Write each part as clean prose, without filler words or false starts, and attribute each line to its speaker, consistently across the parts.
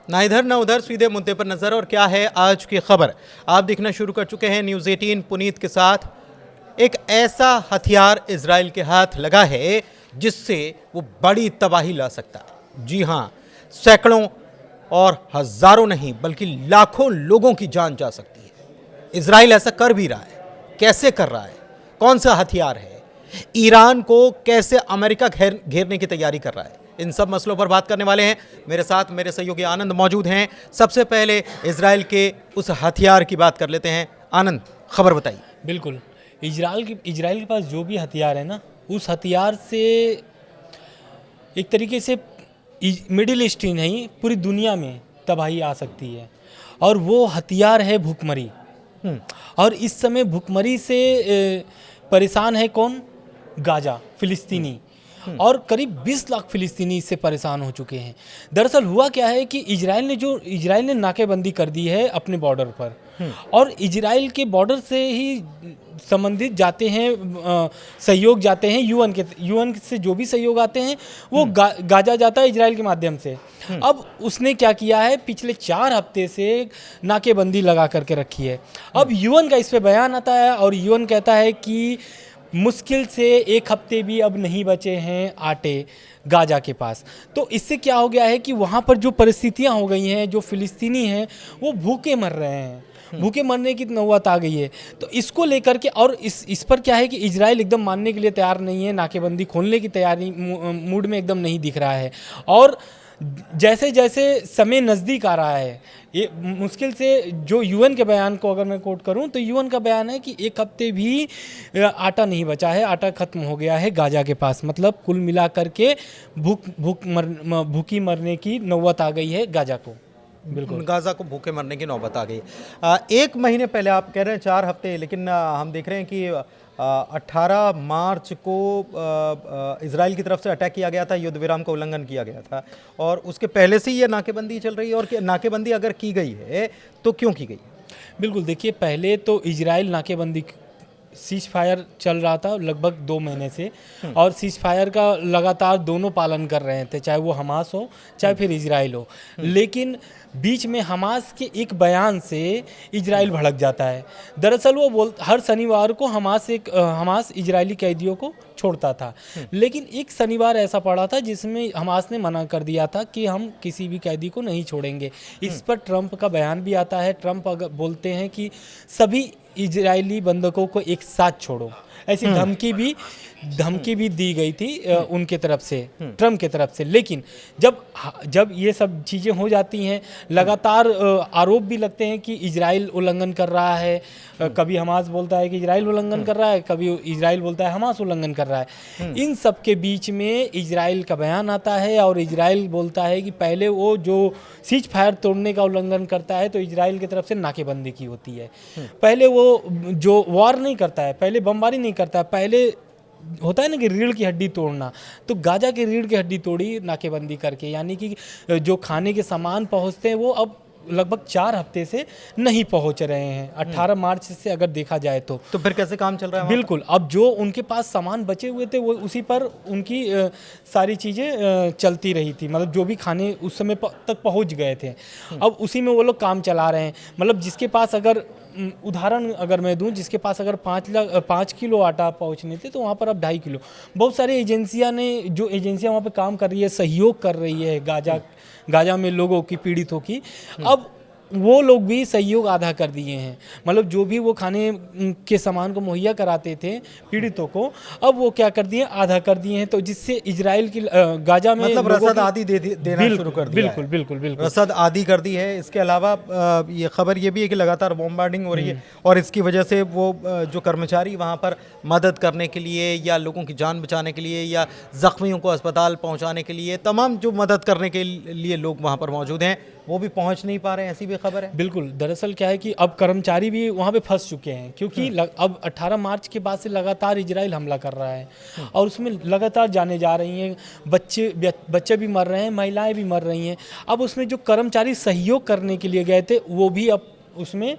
Speaker 1: ना इधर ना उधर, सीधे मुद्दे पर नजर। और क्या है आज की खबर, आप देखना शुरू कर चुके हैं न्यूज़ 18 पुनीत के साथ। एक ऐसा हथियार इजराइल के हाथ लगा है जिससे वो बड़ी तबाही ला सकता है। जी हाँ, सैकड़ों और हजारों नहीं बल्कि लाखों लोगों की जान जा सकती है। इजराइल ऐसा कर भी रहा है। कैसे कर रहा है, कौन सा हथियार है, ईरान को कैसे अमेरिका घेरने की तैयारी कर रहा है, इन सब मसलों पर बात करने वाले हैं। मेरे साथ मेरे सहयोगी आनंद मौजूद हैं। सबसे पहले इजराइल के उस हथियार की बात कर लेते हैं। आनंद, खबर बताइए।
Speaker 2: बिल्कुल, इजराइल के पास जो भी हथियार है ना, उस हथियार से एक तरीके से मिडिल ईस्ट ही नहीं पूरी दुनिया में तबाही आ सकती है। और वो हथियार है भूखमरी। और इस समय भूखमरी से परेशान है कौन? गाजा, फिलिस्तीनी। और करीब 20 लाख फिलिस्तीनी इससे परेशान हो चुके हैं। दरअसल हुआ क्या है कि इजराइल ने नाकेबंदी कर दी है अपने बॉर्डर पर। और इजराइल के बॉर्डर से ही संबंधित जाते हैं सहयोग जाते हैं यूएन से जो भी सहयोग आते हैं वो गाजा जाता है इजराइल के माध्यम से। अब उसने क्या किया है, पिछले 4 हफ्ते से नाकेबंदी लगा करके रखी है। अब यूएन का इस पे बयान आता है और यूएन कहता है कि मुश्किल से 1 हफ्ते भी अब नहीं बचे हैं आटे गाजा के पास। तो इससे क्या हो गया है कि वहाँ पर जो परिस्थितियाँ हो गई हैं, जो फिलिस्तीनी हैं वो भूखे मर रहे हैं, भूखे मरने की नौबत आ गई है। तो इसको लेकर के और इस पर क्या है कि इजराइल एकदम मानने के लिए तैयार नहीं है, नाकेबंदी खोलने की तैयारी मूड में एकदम नहीं दिख रहा है। और जैसे जैसे समय नज़दीक आ रहा है, ये मुश्किल से जो यूएन के बयान को अगर मैं कोट करूं तो यूएन का बयान है कि 1 हफ्ते भी आटा नहीं बचा है, आटा खत्म हो गया है गाजा के पास। मतलब कुल मिलाकर के भूखी मरने की नौबत आ गई है गाजा को। बिल्कुल,
Speaker 1: गाजा को भूखे मरने की नौबत आ गई। 1 महीने पहले, आप कह रहे हैं 4 हफ्ते, लेकिन हम देख रहे हैं कि 18 मार्च को इजराइल की तरफ से अटैक किया गया था, युद्ध विराम का उल्लंघन किया गया था। और उसके पहले से ही ये नाकेबंदी चल रही है। और नाकेबंदी अगर की गई है तो क्यों की गई?
Speaker 2: बिल्कुल, देखिए, पहले तो इजराइल नाकेबंदी सीज फायर चल रहा था लगभग 2 महीने से। और सीज फायर का लगातार दोनों पालन कर रहे थे, चाहे वो हमास हो चाहे फिर इजराइल हो। लेकिन बीच में हमास के एक बयान से इजराइल भड़क जाता है। दरअसल वो हर शनिवार को हमास इजरायली कैदियों को छोड़ता था। लेकिन एक शनिवार ऐसा पड़ा था जिसमें हमास ने मना कर दिया था कि हम किसी भी कैदी को नहीं छोड़ेंगे। इस पर ट्रंप का बयान भी आता है। ट्रंप अगर बोलते हैं कि सभी इजरायली बंधकों को एक साथ छोड़ो, ऐसी धमकी भी दी गई थी उनके तरफ से, ट्रंप के तरफ से। लेकिन जब ये सब चीज़ें हो जाती हैं, लगातार आरोप भी लगते हैं कि इजराइल उल्लंघन कर रहा है। कभी हमास बोलता है कि इजराइल उल्लंघन कर रहा है, कभी इजराइल बोलता है हमास उल्लंघन कर रहा है। इन सब के बीच में इजराइल का बयान आता है और इजराइल बोलता है कि पहले वो जो सीज फायर तोड़ने का उल्लंघन करता है तो इजराइल की तरफ से नाकेबंदी की होती है। पहले वो जो वॉर नहीं करता है, पहले बमबारी नहीं करता है, पहले होता है ना कि रीढ़ की हड्डी तोड़ना, तो गाजा की रीढ़ की हड्डी तोड़ी नाकेबंदी करके। यानी कि जो खाने के सामान पहुंचते हैं वो अब लगभग 4 हफ्ते से नहीं पहुंच रहे हैं, 18 मार्च से अगर देखा जाए तो
Speaker 1: फिर कैसे काम चल रहा है?
Speaker 2: बिल्कुल, अब जो उनके पास सामान बचे हुए थे वो उसी पर उनकी सारी चीज़ें चलती रही थी। मतलब जो भी खाने उस समय तक पहुंच गए थे, अब उसी में वो लोग काम चला रहे हैं। मतलब जिसके पास अगर उदाहरण अगर मैं दूं, जिसके पास अगर 5 किलो आटा पहुंचने थे तो वहाँ पर अब 2.5 किलो। बहुत सारी एजेंसियां वहाँ पे काम कर रही है, सहयोग कर रही है गाजा में लोगों की, पीड़ितों की। अब वो लोग भी सहयोग आधा कर दिए हैं। मतलब जो भी वो खाने के सामान को मुहैया कराते थे पीड़ितों को, अब वो क्या कर दिए, आधा कर दिए हैं। तो जिससे इजराइल की गाजा में
Speaker 1: मतलब रसद आदि देना शुरू कर दिया है।
Speaker 2: बिल्कुल,
Speaker 1: रसद आदि कर दी है। इसके अलावा ये खबर ये भी है कि लगातार बॉम्बार्डिंग हो रही है और इसकी वजह से वो जो कर्मचारी वहाँ पर मदद करने के लिए या लोगों की जान बचाने के लिए या जख्मियों को अस्पताल पहुँचाने के लिए, तमाम जो मदद करने के लिए लोग वहाँ पर मौजूद हैं, वो भी पहुंच नहीं पा रहे हैं, ऐसी भी खबर है।
Speaker 2: बिल्कुल, दरअसल क्या है कि अब कर्मचारी भी वहाँ पे फंस चुके हैं, क्योंकि अब 18 मार्च के बाद से लगातार इजराइल हमला कर रहा है और उसमें लगातार जाने जा रही हैं, बच्चे भी मर रहे हैं, महिलाएं भी मर रही हैं। अब उसमें जो कर्मचारी सहयोग करने के लिए गए थे वो भी अब उसमें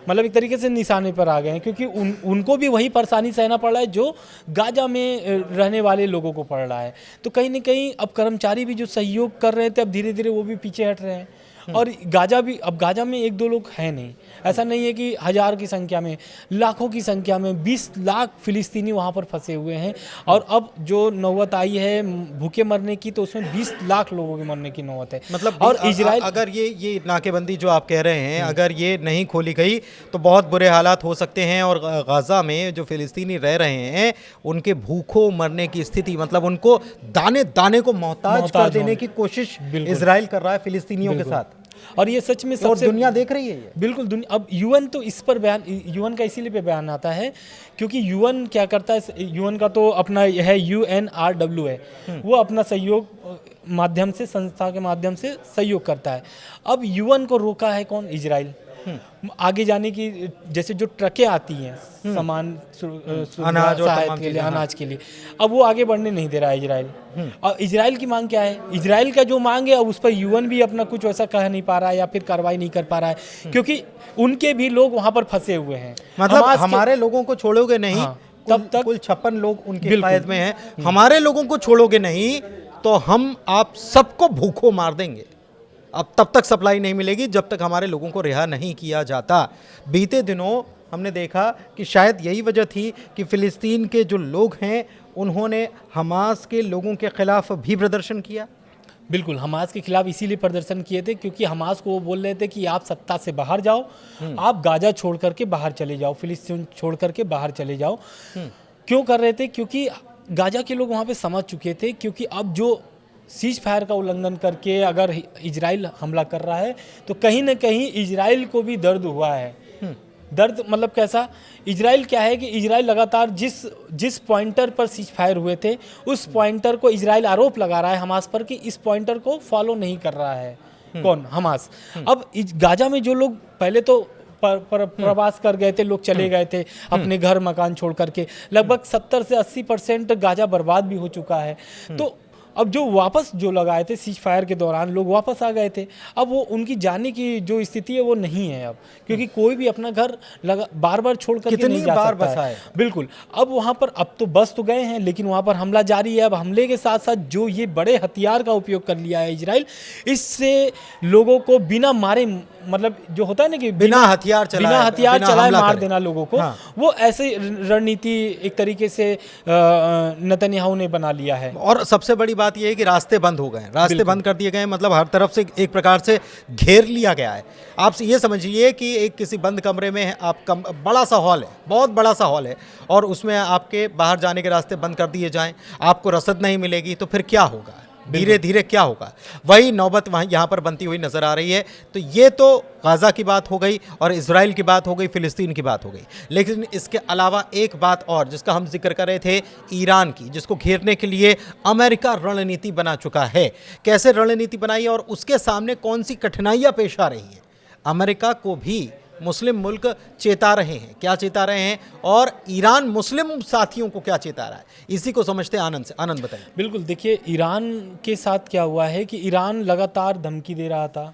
Speaker 2: मतलब एक तरीके से निशाने पर आ गए हैं, क्योंकि उनको भी वही परेशानी सहना पड़ रहा है जो गाजा में रहने वाले लोगों को पड़ रहा है। तो कहीं ना कहीं अब कर्मचारी भी जो सहयोग कर रहे थे अब धीरे धीरे वो भी पीछे हट रहे हैं। और गाजा भी, अब गाजा में एक दो लोग हैं नहीं, ऐसा नहीं है कि हज़ार की संख्या में, लाखों की संख्या में 20 लाख फिलिस्तीनी वहाँ पर फंसे हुए हैं। और अब जो नौबत आई है भूखे मरने की, तो उसमें 20 लाख लोगों के मरने की नौबत है।
Speaker 1: मतलब
Speaker 2: और इजराइल,
Speaker 1: अगर ये नाकेबंदी जो आप कह रहे हैं अगर ये नहीं खोली गई तो बहुत बुरे हालात हो सकते हैं, और गाजा में जो फिलिस्तीनी रह रहे हैं उनके भूखों मरने की स्थिति, मतलब उनको दाने दाने को मोहताज कर देने की कोशिश इजराइल कर रहा है फिलिस्तीनियों के साथ।
Speaker 2: और ये सच में
Speaker 1: और
Speaker 2: सबसे,
Speaker 1: दुनिया देख रही है ये।
Speaker 2: बिल्कुल दुनिया। अब यूएन तो इस पर बयान, यूएन का इसीलिए पे बयान आता है क्योंकि यूएन क्या करता है, यूएन का तो अपना यह है UNRW है, वो अपना सहयोग माध्यम से, संस्था के माध्यम से सहयोग करता है। अब यूएन को रोका है कौन? इजराइल। आगे जाने की, जैसे जो ट्रकें आती हैं सामान
Speaker 1: अनाज और
Speaker 2: सहायता के लिए, अनाज के लिए, अब वो आगे बढ़ने नहीं दे रहा है इजराइल। और इजराइल की मांग क्या है? इजराइल का जो मांग है अब उस पर यूएन भी अपना कुछ वैसा कह नहीं पा रहा है या फिर कार्रवाई नहीं कर पा रहा है, क्योंकि उनके भी लोग वहां पर फंसे हुए हैं।
Speaker 1: मतलब हमारे लोगों को छोड़ोगे नहीं,
Speaker 2: हाँ, तब तक
Speaker 1: कुल 56 लोग उनके कैद में हैं, हमारे लोगों को छोड़ोगे नहीं तो हम आप सबको भूखों मार देंगे। अब तब तक सप्लाई नहीं मिलेगी जब तक हमारे लोगों को रिहा नहीं किया जाता। बीते दिनों हमने देखा कि शायद यही वजह थी कि फ़िलिस्तीन के जो लोग हैं उन्होंने हमास के लोगों के खिलाफ भी प्रदर्शन किया।
Speaker 2: बिल्कुल, हमास के खिलाफ इसीलिए प्रदर्शन किए थे क्योंकि हमास को वो बोल रहे थे कि आप सत्ता से बाहर जाओ, आप गाजा छोड़ करके बाहर चले जाओ, फिलिस्तीन छोड़ करके बाहर चले जाओ। क्यों कर रहे थे? क्योंकि गाजा के लोग वहाँ पे समझ चुके थे, क्योंकि अब जो सीज फायर का उल्लंघन करके अगर इजराइल हमला कर रहा है तो कहीं ना कहीं इजराइल को भी दर्द हुआ है। दर्द मतलब कैसा? इजराइल क्या है कि इजराइल लगातार जिस पॉइंटर पर सीज फायर हुए थे उस पॉइंटर को इजराइल आरोप लगा रहा है हमास पर कि इस पॉइंटर को फॉलो नहीं कर रहा है। कौन? हमास। अब गाजा में जो लोग पहले तो प्रवास कर गए थे, लोग चले गए थे अपने घर मकान छोड़ करके, लगभग 70 से 80% गाजा बर्बाद भी हो चुका है। तो अब जो वापस जो लगाए थे सीज फायर के दौरान लोग वापस आ गए थे, अब वो उनकी जाने की जो स्थिति है वो नहीं है अब, क्योंकि कोई भी अपना घर बार बार छोड़ करके नहीं जा सकता है। बिल्कुल। अब वहाँ पर अब तो बस तो गए हैं लेकिन वहाँ पर हमला जारी है। अब हमले के साथ साथ जो ये बड़े हथियार का उपयोग कर लिया है इजराइल, इससे लोगों को बिना मारे, मतलब जो होता है ना कि
Speaker 1: बिना हथियार
Speaker 2: चलाए मार देना लोगों को, वो ऐसे रणनीति एक तरीके से नेतन्याहू ने बना लिया है।
Speaker 1: और सबसे बड़ी बात यह है कि रास्ते बंद हो गए हैं, रास्ते बंद कर दिए गए हैं, मतलब हर तरफ से एक प्रकार से घेर लिया गया है। आप ये समझिए कि एक किसी बंद कमरे में आप बड़ा सा हॉल है, बहुत बड़ा सा हॉल है, और उसमें आपके बाहर जाने के रास्ते बंद कर दिए जाएं, आपको रसद नहीं मिलेगी, तो फिर क्या होगा? धीरे धीरे क्या होगा? वही नौबत वहाँ यहाँ पर बनती हुई नज़र आ रही है। तो ये तो गाज़ा की बात हो गई और इजराइल की बात हो गई, फ़िलिस्तीन की बात हो गई, लेकिन इसके अलावा एक बात और जिसका हम जिक्र कर रहे थे, ईरान की, जिसको घेरने के लिए अमेरिका रणनीति बना चुका है। कैसे रणनीति बनाई और उसके सामने कौन सी कठिनाइयाँ पेश आ रही हैं? अमेरिका को भी मुस्लिम मुल्क चेता रहे हैं। क्या चेता रहे हैं और ईरान मुस्लिम साथियों को क्या चेता रहा है? इसी को समझते हैं आनंद से। आनंद बताइए।
Speaker 2: बिल्कुल, देखिए ईरान के साथ क्या हुआ है कि ईरान लगातार धमकी दे रहा था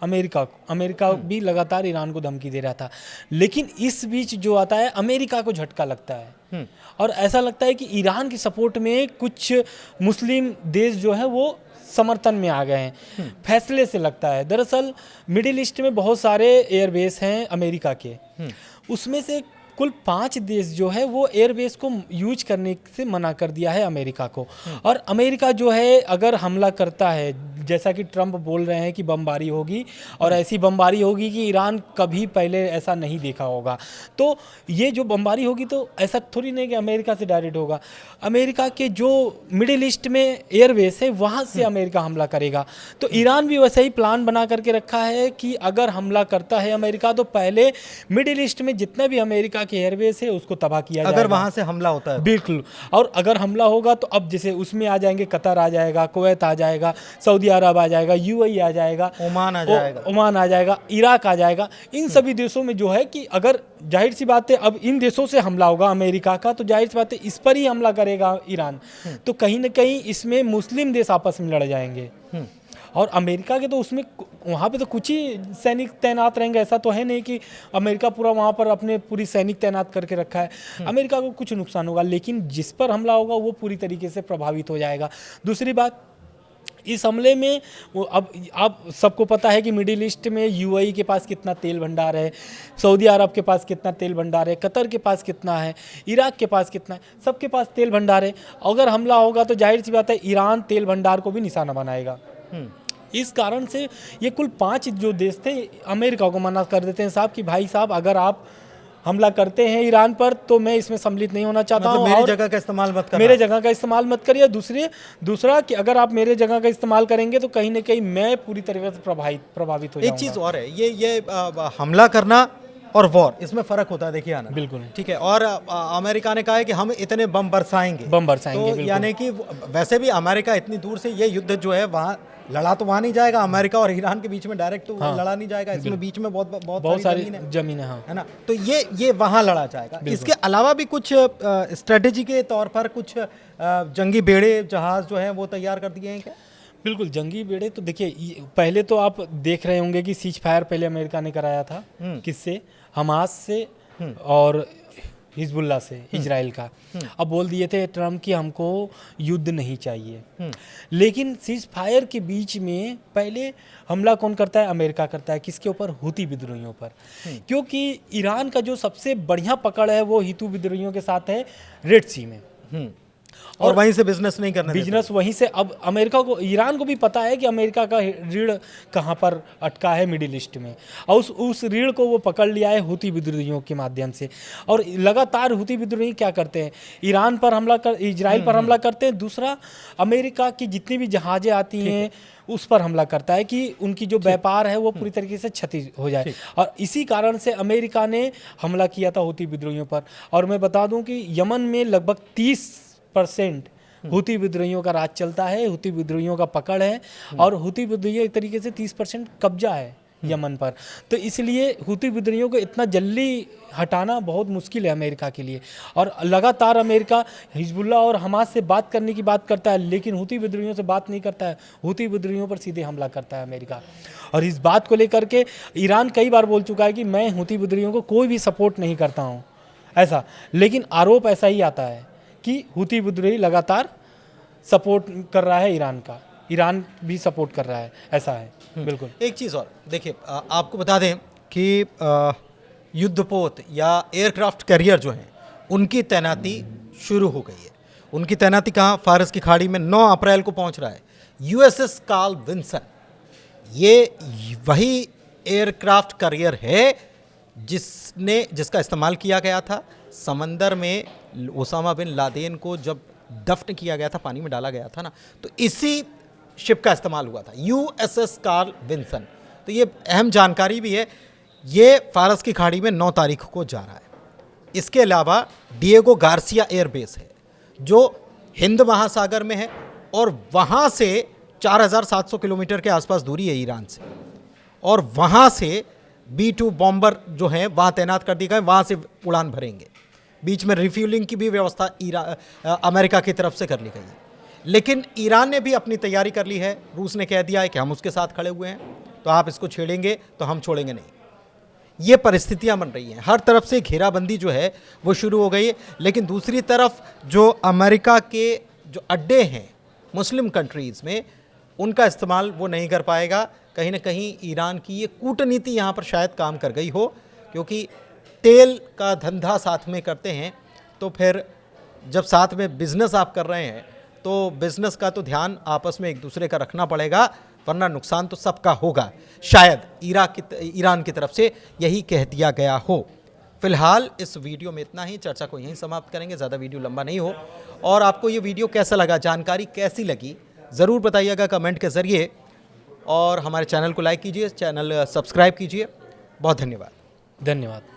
Speaker 2: अमेरिका को, अमेरिका भी लगातार ईरान को धमकी दे रहा था, लेकिन इस बीच जो आता है अमेरिका को झटका लगता है और ऐसा लगता है कि ईरान की सपोर्ट में कुछ मुस्लिम देश जो है वो समर्थन में आ गए हैं। फैसले से लगता है, दरअसल मिडिल ईस्ट में बहुत सारे एयरबेस हैं अमेरिका के, उसमें से कुल 5 देश जो है वो एयरबेस को यूज करने से मना कर दिया है अमेरिका को। और अमेरिका जो है अगर हमला करता है, जैसा कि ट्रंप बोल रहे हैं कि बमबारी होगी और ऐसी बमबारी होगी कि ईरान कभी पहले ऐसा नहीं देखा होगा, तो ये जो बमबारी होगी तो ऐसा थोड़ी नहीं कि अमेरिका से डायरेक्ट होगा, अमेरिका के जो मिडिल ईस्ट में एयरबेस है वहाँ से अमेरिका हमला करेगा। तो ईरान भी वैसे ही प्लान बना करके रखा है कि अगर हमला करता है अमेरिका तो पहले मिडिल ईस्ट में जितने भी अमेरिका के एयरबेस है उसको तबाह किया जाएगा
Speaker 1: अगर वहाँ से हमला होता है।
Speaker 2: बिल्कुल। और अगर हमला होगा तो अब जैसे उसमें आ जाएंगे, कतर आ जाएगा, कुवैत आ जाएगा, सऊदी अरब आ जाएगा, UAE आ जाएगा,
Speaker 1: ओमान आ जाएगा,
Speaker 2: इराक आ जाएगा। इन सभी देशों में जो है कि अगर जाहिर सी बात है अब इन देशों से हमला होगा अमेरिका का, तो जाहिर सी बात है इस पर ही हमला करेगा ईरान, तो कहीं ना कहीं इसमें मुस्लिम देश आपस में लड़ जाएंगे। और अमेरिका के तो उसमें वहाँ पे तो कुछ ही सैनिक तैनात रहेंगे, ऐसा तो है नहीं कि अमेरिका पूरा वहाँ पर अपने पूरी सैनिक तैनात करके रखा है। अमेरिका को कुछ नुकसान होगा, लेकिन जिस पर हमला होगा वो पूरी तरीके से प्रभावित हो जाएगा। दूसरी बात, इस हमले में वो अब आप सबको पता है कि मिडिल ईस्ट में यूएई के पास कितना तेल भंडार है, सऊदी अरब के पास कितना तेल भंडार है, कतर के पास कितना है, इराक के पास कितना है, सबके पास तेल भंडार है। अगर हमला होगा तो जाहिर सी बात है ईरान तेल भंडार को भी निशाना बनाएगा। इस कारण से ये कुल 5 जो देश थे अमेरिका को मना कर देते हैं साहब कि भाई साहब अगर आप हमला करते हैं ईरान पर तो मैं इसमें सम्मिलित नहीं होना चाहता
Speaker 1: मतलब
Speaker 2: हूँ,
Speaker 1: मेरी
Speaker 2: और
Speaker 1: जगह का इस्तेमाल मत करना।
Speaker 2: मेरे जगह का इस्तेमाल मत करिए। दूसरा कि अगर आप मेरे जगह का इस्तेमाल करेंगे तो कहीं ना कहीं मैं पूरी तरह से प्रभावित हो
Speaker 1: एक
Speaker 2: जाऊंगा।
Speaker 1: चीज और है, ये हमला करना और वॉर, इसमें फर्क होता है। देखिए आनंद,
Speaker 2: बिल्कुल
Speaker 1: ठीक है। और अमेरिका ने कहा है कि हम इतने बम बरसाएंगे,
Speaker 2: बरसाएंगे,
Speaker 1: तो
Speaker 2: बिल्कुल।
Speaker 1: यानी कि वैसे भी अमेरिका इतनी दूर से ये युद्ध जो है वहाँ लड़ा तो वहाँ नहीं जाएगा, अमेरिका और ईरान के बीच में डायरेक्ट तो लड़ा नहीं जाएगा, इसमें बीच में बहुत सारी
Speaker 2: जमीन है, हाँ।
Speaker 1: है ना। तो ये वहाँ लड़ा जाएगा। इसके अलावा भी कुछ स्ट्रेटेजी के तौर पर कुछ जंगी बेड़े जहाज जो है वो तैयार कर दिए हैं क्या?
Speaker 2: बिल्कुल, जंगी बेड़े तो देखिए पहले तो आप देख रहे होंगे कि सीज फायर पहले अमेरिका ने कराया था, किससे? हमास से और हिजबुल्ला से, इजराइल का। अब बोल दिए थे ट्रम्प कि हमको युद्ध नहीं चाहिए, लेकिन सीज फायर के बीच में पहले हमला कौन करता है? अमेरिका करता है। किसके ऊपर? हुती विद्रोहियों पर। क्योंकि ईरान का जो सबसे बढ़िया पकड़ है वो हुती विद्रोहियों के साथ है रेड सी में,
Speaker 1: और वहीं से बिजनेस नहीं करना,
Speaker 2: बिजनेस वहीं से। अब अमेरिका को, ईरान को भी पता है कि अमेरिका का रीढ़ कहाँ पर अटका है, मिडिल ईस्ट में, और उस रीढ़ को वो पकड़ लिया है हुती विद्रोहियों के माध्यम से। और लगातार हुती विद्रोही क्या करते हैं? ईरान पर हमला कर, इजराइल पर हमला करते हैं। दूसरा, अमेरिका की जितनी भी जहाज़ें आती हैं उस पर हमला करता है कि उनकी जो व्यापार है वो पूरी तरीके से क्षति हो जाए। और इसी कारण से अमेरिका ने हमला किया था हुती विद्रोहियों पर। और मैं बता दूं कि यमन में लगभग 30% हुती विद्रोहियों का राज चलता है, हुती विद्रोहियों का पकड़ है, और हुती विद्रोही एक तरीके से 30% कब्जा है यमन पर। तो इसलिए हुती विद्रोहियों को इतना जल्दी हटाना बहुत मुश्किल है अमेरिका के लिए। और लगातार अमेरिका हिजबुल्ला और हमास से बात करने की बात करता है, लेकिन हुती विद्रोहियों से बात नहीं करता है। हुती विद्रोहियों पर सीधे हमला करता है अमेरिका। और इस बात को लेकर के ईरान कई बार बोल चुका है कि मैं हुती विद्रोहियों को कोई भी सपोर्ट नहीं करता हूँ, ऐसा। लेकिन आरोप ऐसा ही आता है कि हुती विद्रोही लगातार सपोर्ट कर रहा है ईरान का, ईरान भी सपोर्ट कर रहा है, ऐसा है। बिल्कुल।
Speaker 1: एक चीज़ और देखिए, आपको बता दें कि युद्धपोत या एयरक्राफ्ट कैरियर जो हैं उनकी तैनाती शुरू हो गई है। उनकी तैनाती कहाँ? फारस की खाड़ी में 9 अप्रैल को पहुंच रहा है USS कार्ल विंसन। ये वही एयरक्राफ्ट कैरियर है जिसका इस्तेमाल किया गया था समंदर में ओसामा बिन लादेन को जब दफन किया गया था, पानी में डाला गया था ना, तो इसी शिप का इस्तेमाल हुआ था, USS कार्ल विंसन। तो ये अहम जानकारी भी है। ये फारस की खाड़ी में 9 तारीख को जा रहा है। इसके अलावा डिएगो गार्सिया एयरबेस है जो हिंद महासागर में है, और वहाँ से 4700 किलोमीटर के आसपास दूरी है ईरान से, और वहाँ से B-2 बॉम्बर जो हैं वहाँ तैनात कर दिए गए, वहाँ से उड़ान भरेंगे। बीच में रिफ्यूलिंग की भी व्यवस्था अमेरिका की तरफ से कर ली गई है। लेकिन ईरान ने भी अपनी तैयारी कर ली है। रूस ने कह दिया है कि हम उसके साथ खड़े हुए हैं, तो आप इसको छेड़ेंगे तो हम छोड़ेंगे नहीं। ये परिस्थितियां बन रही हैं, हर तरफ से घेराबंदी जो है वो शुरू हो गई है। लेकिन दूसरी तरफ जो अमेरिका के जो अड्डे हैं मुस्लिम कंट्रीज़ में, उनका इस्तेमाल वो नहीं कर पाएगा। कहीं ना कहीं ईरान की ये कूटनीति यहाँ पर शायद काम कर गई हो, क्योंकि तेल का धंधा साथ में करते हैं, तो फिर जब साथ में बिजनेस आप कर रहे हैं तो बिजनेस का तो ध्यान आपस में एक दूसरे का रखना पड़ेगा, वरना नुकसान तो सबका होगा। शायद ईरान की तरफ से यही कह दिया गया हो। फिलहाल इस वीडियो में इतना ही, चर्चा को यहीं समाप्त करेंगे, ज़्यादा वीडियो लंबा नहीं हो। और आपको ये वीडियो कैसा लगा, जानकारी कैसी लगी, ज़रूर बताइएगा कमेंट के ज़रिए, और हमारे चैनल को लाइक कीजिए, चैनल सब्सक्राइब कीजिए। बहुत धन्यवाद।
Speaker 2: धन्यवाद।